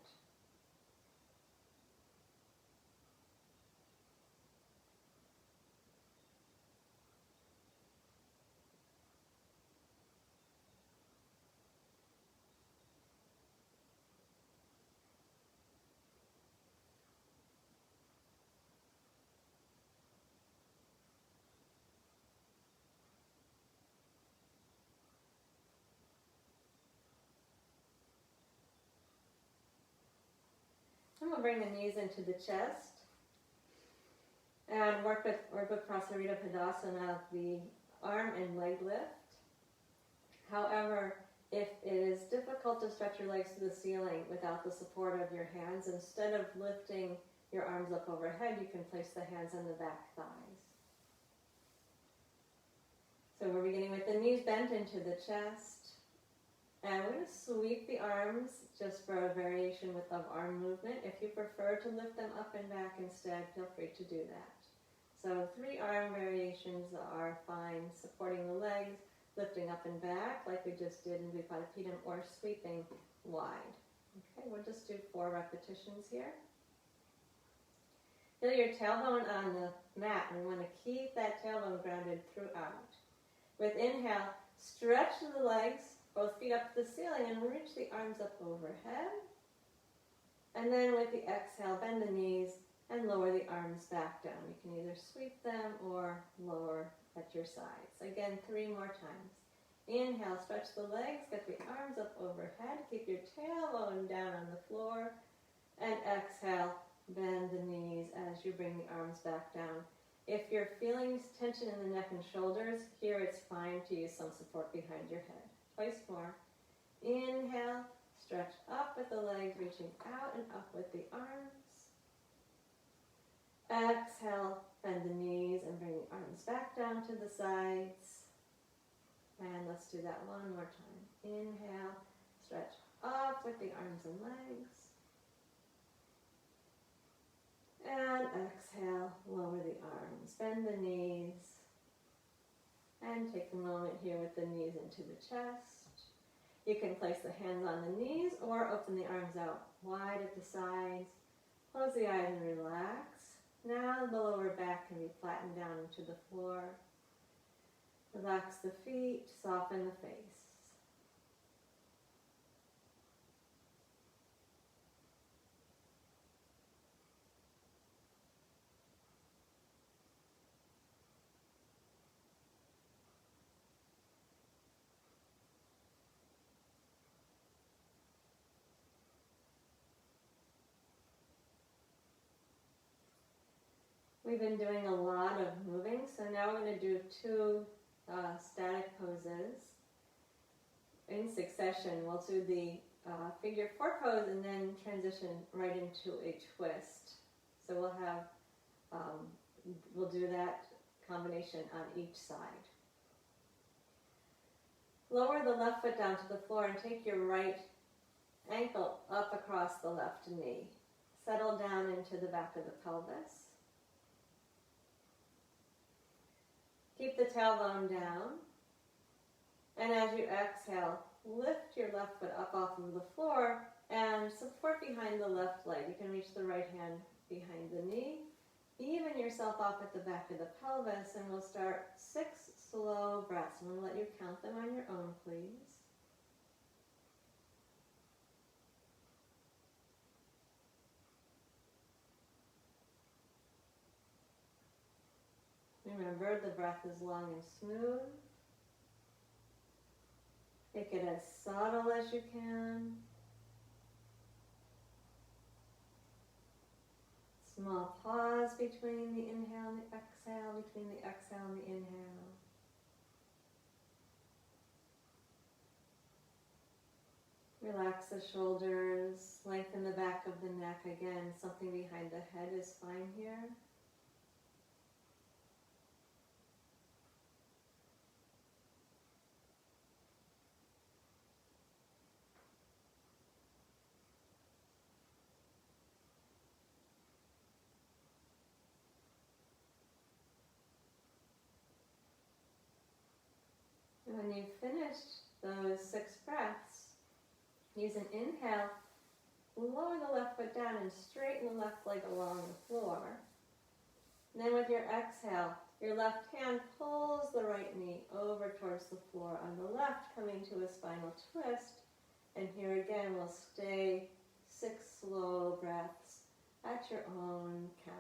And we'll bring the knees into the chest and work with Prasarita Padasana, the arm and leg lift. However, if it is difficult to stretch your legs to the ceiling without the support of your hands, instead of lifting your arms up overhead, you can place the hands on the back thighs. So we're beginning with the knees bent into the chest. And we're going to sweep the arms just for a variation of arm movement. If you prefer to lift them up and back instead, feel free to do that. So 3 arm variations are fine. Supporting the legs, lifting up and back like we just did in Vipadapidam, or sweeping wide. Okay, we'll just do 4 repetitions here. Feel your tailbone on the mat, and we want to keep that tailbone grounded throughout. With inhale, stretch the legs, both feet up to the ceiling, and reach the arms up overhead. And then with the exhale, bend the knees and lower the arms back down. You can either sweep them or lower at your sides. Again, 3 more times. Inhale, stretch the legs, get the arms up overhead, keep your tailbone down on the floor. And exhale, bend the knees as you bring the arms back down. If you're feeling tension in the neck and shoulders, here it's fine to use some support behind your head. Twice more. Inhale, stretch up with the legs, reaching out and up with the arms. Exhale, bend the knees and bring the arms back down to the sides. And let's do that one more time. Inhale, stretch up with the arms and legs. And exhale, lower the arms, bend the knees. And take a moment here with the knees into the chest. You can place the hands on the knees or open the arms out wide at the sides. Close the eyes and relax. Now the lower back can be flattened down into the floor. Relax the feet, soften the face. We've been doing a lot of moving, so now we're going to do 2 static poses in succession. We'll do the figure 4 pose and then transition right into a twist. So we'll have, we'll do that combination on each side. Lower the left foot down to the floor and take your right ankle up across the left knee. Settle down into the back of the pelvis. Keep the tailbone down. And as you exhale, lift your left foot up off of the floor and support behind the left leg. You can reach the right hand behind the knee. Even yourself off at the back of the pelvis, and we'll start 6 slow breaths. I'm going to let you count them on your own, please. Remember, the breath is long and smooth. Make it as subtle as you can. Small pause between the inhale and the exhale, between the exhale and the inhale. Relax the shoulders, lengthen the back of the neck. Again, something behind the head is fine here. And when you've finished those 6 breaths, use an inhale, lower the left foot down and straighten the left leg along the floor. And then with your exhale, your left hand pulls the right knee over towards the floor on the left, coming to a spinal twist. And here again, we'll stay 6 slow breaths at your own count.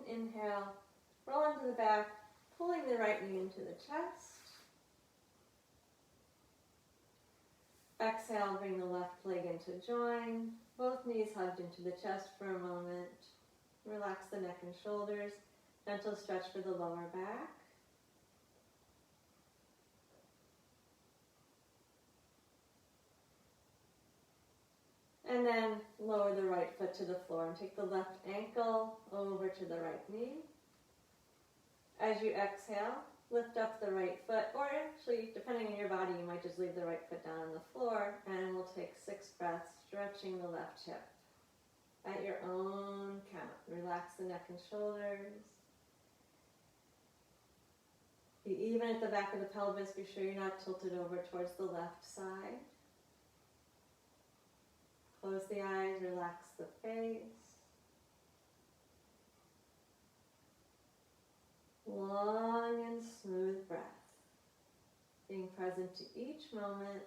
Inhale, roll onto the back, pulling the right knee into the chest. Exhale, bring the left leg into join. Both knees hugged into the chest for a moment. Relax the neck and shoulders. Gentle stretch for the lower back. And then lower the right foot to the floor and take the left ankle over to the right knee. As you exhale, lift up the right foot, or actually, depending on your body, you might just leave the right foot down on the floor, and we'll take 6 breaths, stretching the left hip. At your own count, relax the neck and shoulders. Be even at the back of the pelvis, be sure you're not tilted over towards the left side. Close the eyes, relax the face. Long and smooth breath. Being present to each moment.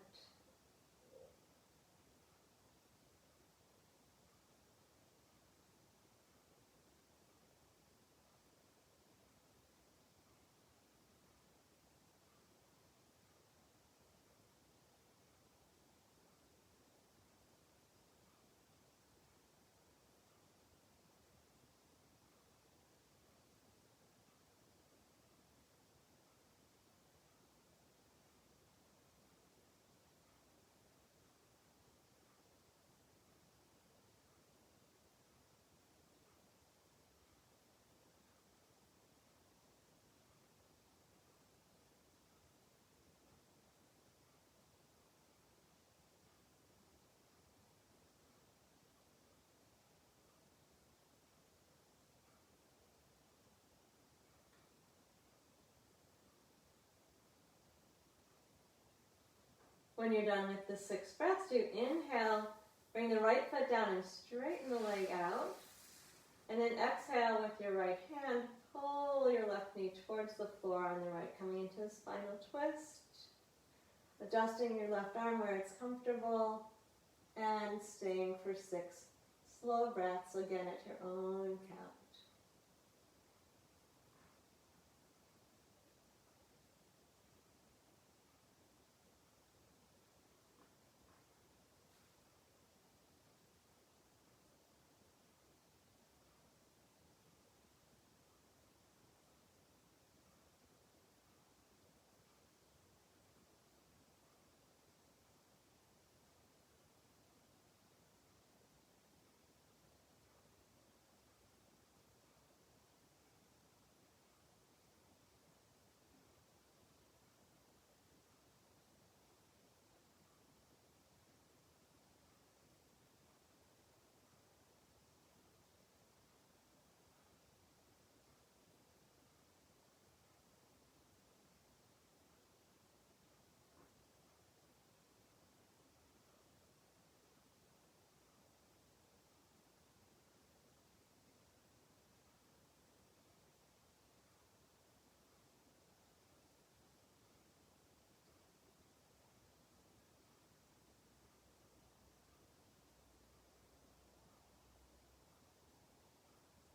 When you're done with the 6 breaths, you inhale, bring the right foot down and straighten the leg out. And then exhale with your right hand, pull your left knee towards the floor on the right, coming into a spinal twist. Adjusting your left arm where it's comfortable and staying for 6 slow breaths, again at your own count.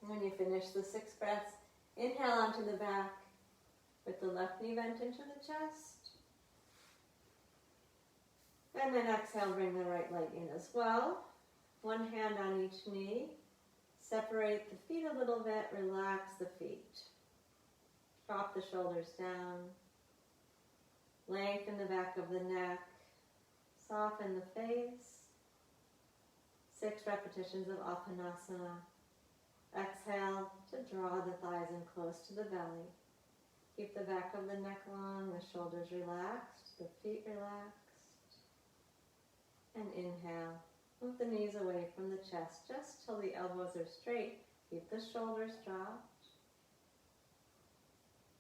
When you finish the 6 breaths, inhale onto the back with the left knee bent into the chest. And then exhale, bring the right leg in as well. One hand on each knee. Separate the feet a little bit, relax the feet. Drop the shoulders down. Lengthen the back of the neck. Soften the face. 6 repetitions of Apanasana. Exhale to draw the thighs in close to the belly. Keep the back of the neck long, the shoulders relaxed, the feet relaxed. And inhale. Move the knees away from the chest just till the elbows are straight. Keep the shoulders dropped.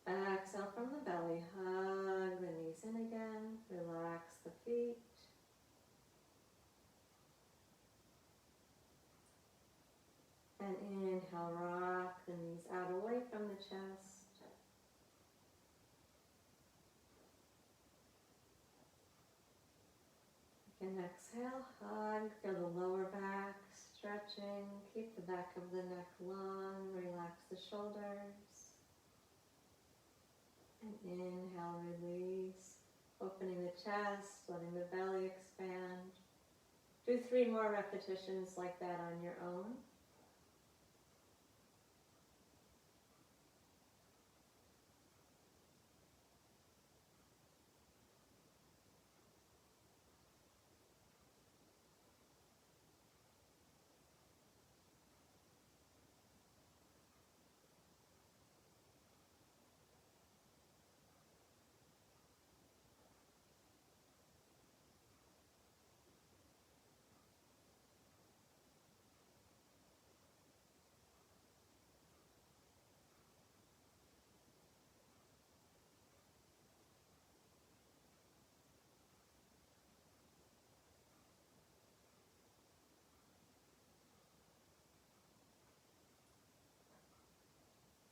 Exhale from the belly. Hug the knees in again. Relax the feet. And inhale, rock the knees out away from the chest. And exhale, hug, feel the lower back stretching. Keep the back of the neck long, relax the shoulders. And inhale, release, opening the chest, letting the belly expand. Do 3 more repetitions like that on your own.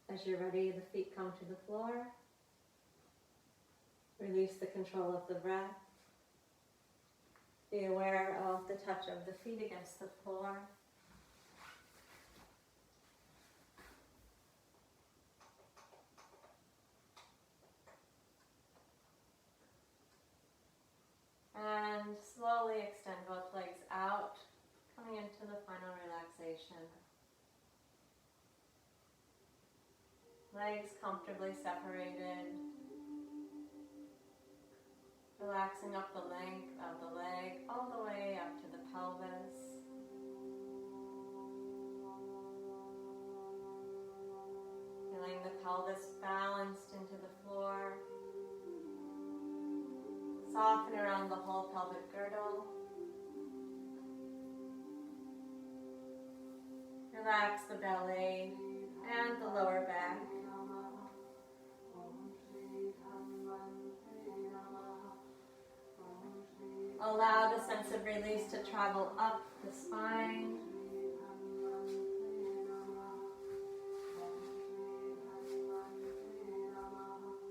As you're ready, the feet come to the floor. Release the control of the breath. Be aware of the touch of the feet against the floor. And slowly extend both legs out, coming into the final relaxation. Legs comfortably separated. Relaxing up the length of the leg all the way up to the pelvis. Feeling the pelvis balanced into the floor. Soften around the whole pelvic girdle. Relax the belly and the lower back. allow the sense of release to travel up the spine.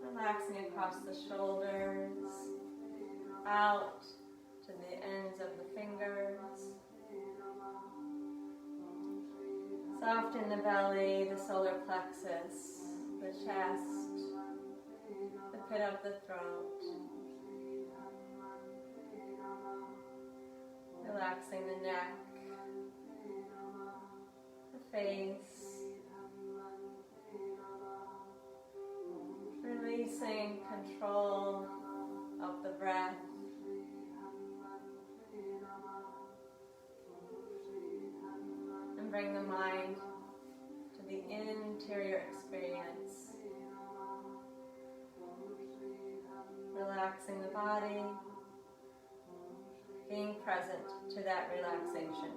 Relaxing across the shoulders, out to the ends of the fingers. Soften the belly, the solar plexus, the chest, the pit of the throat. Relaxing the neck, the face. Releasing control of the breath. And bring the mind to the interior experience. Relaxing the body, being present to that relaxation.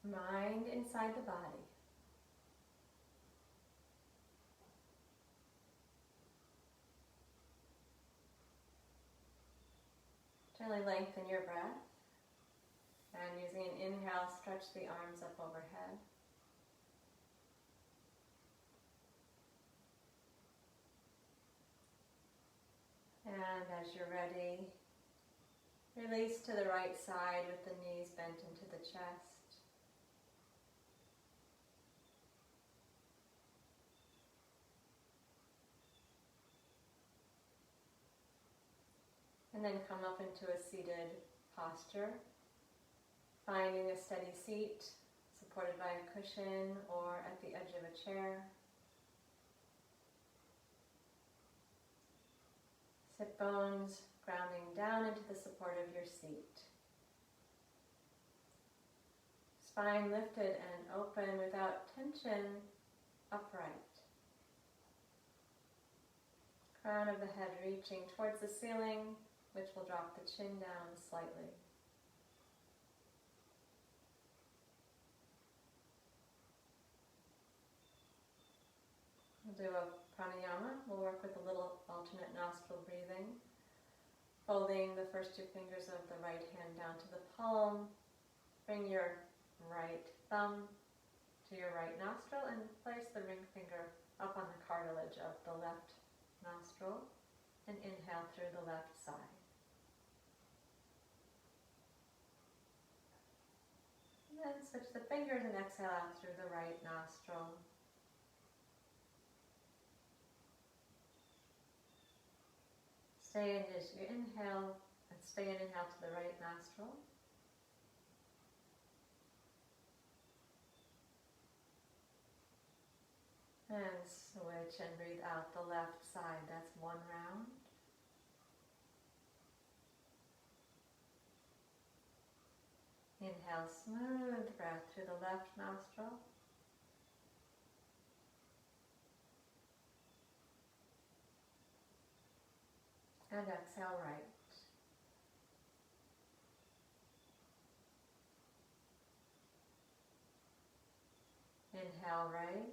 Mind inside the body. Gently lengthen your breath, and using an inhale, stretch the arms up overhead. And as you're ready, release to the right side with the knees bent into the chest. And then come up into a seated posture, finding a steady seat supported by a cushion or at the edge of a chair. Sit bones grounding down into the support of your seat. Spine lifted and open without tension, upright. Crown of the head reaching towards the ceiling, which will drop the chin down slightly. We'll do a pranayama. We'll work with a little alternate nostril breathing. Folding the first two fingers of the right hand down to the palm. Bring your right thumb to your right nostril and place the ring finger up on the cartilage of the left nostril and inhale through the left side. And then switch the fingers and exhale out through the right nostril. Stay in as you inhale and stay in inhale to the right nostril. And switch and breathe out the left side. That's one round. Inhale, smooth breath through the left nostril. And exhale right. Inhale right.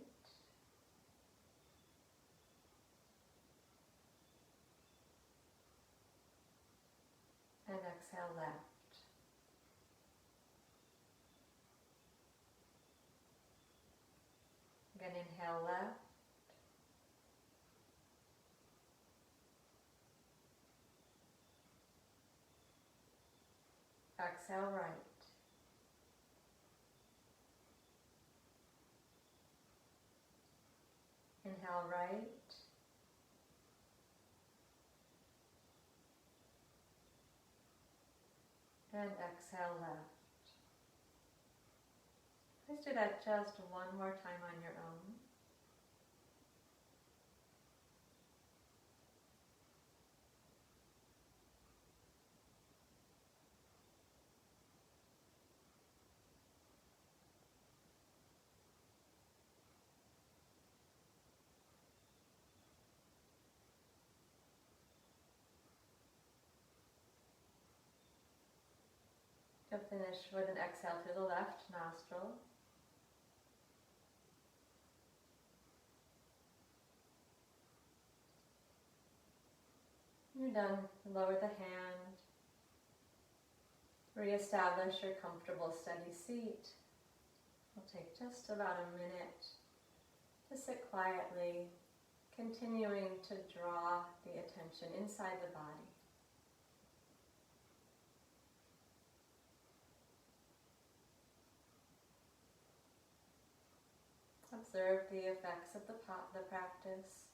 And exhale left. Again, inhale left. Exhale right. Inhale right. And exhale left. Let's do that just one more time on your own. You'll finish with an exhale through the left nostril. When you're done, lower the hand. Reestablish your comfortable steady seat. It'll take just about a minute to sit quietly, continuing to draw the attention inside the body. Observe the effects of the practice.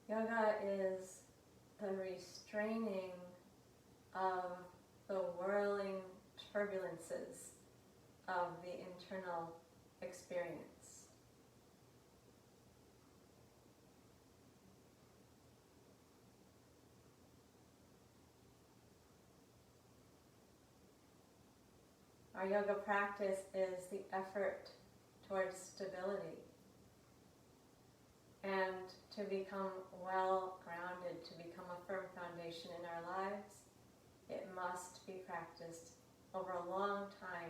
Yoga is the restraining of the whirling turbulences of the internal experience. Our yoga practice is the effort towards stability and to become well grounded, to become a firm foundation in our lives. It must be practiced over a long time,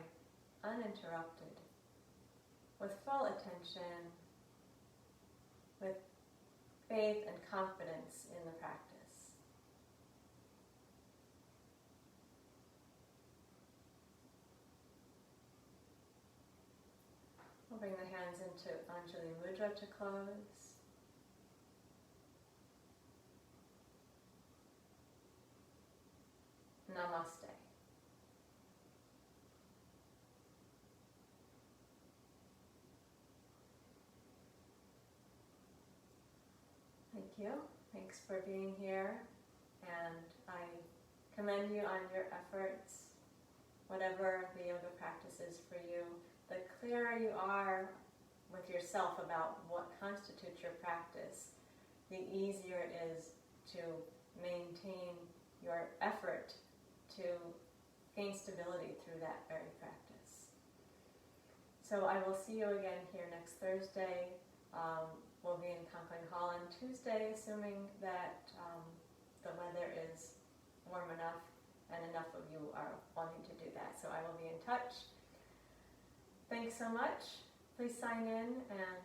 uninterrupted, with full attention, with faith and confidence in the practice. We'll bring the hands into Anjali Mudra to close. Namaste. Thank you. Thanks for being here, and I commend you on your efforts, whatever the yoga practice is for you. The clearer you are with yourself about what constitutes your practice, the easier it is to maintain your effort to gain stability through that very practice. So I will see you again here next Thursday. We'll be in Kampling Hall on Tuesday, assuming that the weather is warm enough and enough of you are wanting to do that. So I will be in touch. Thanks so much. Please sign in and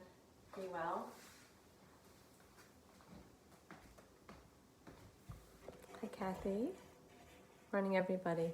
be well. Hi, Kathy. Morning, everybody.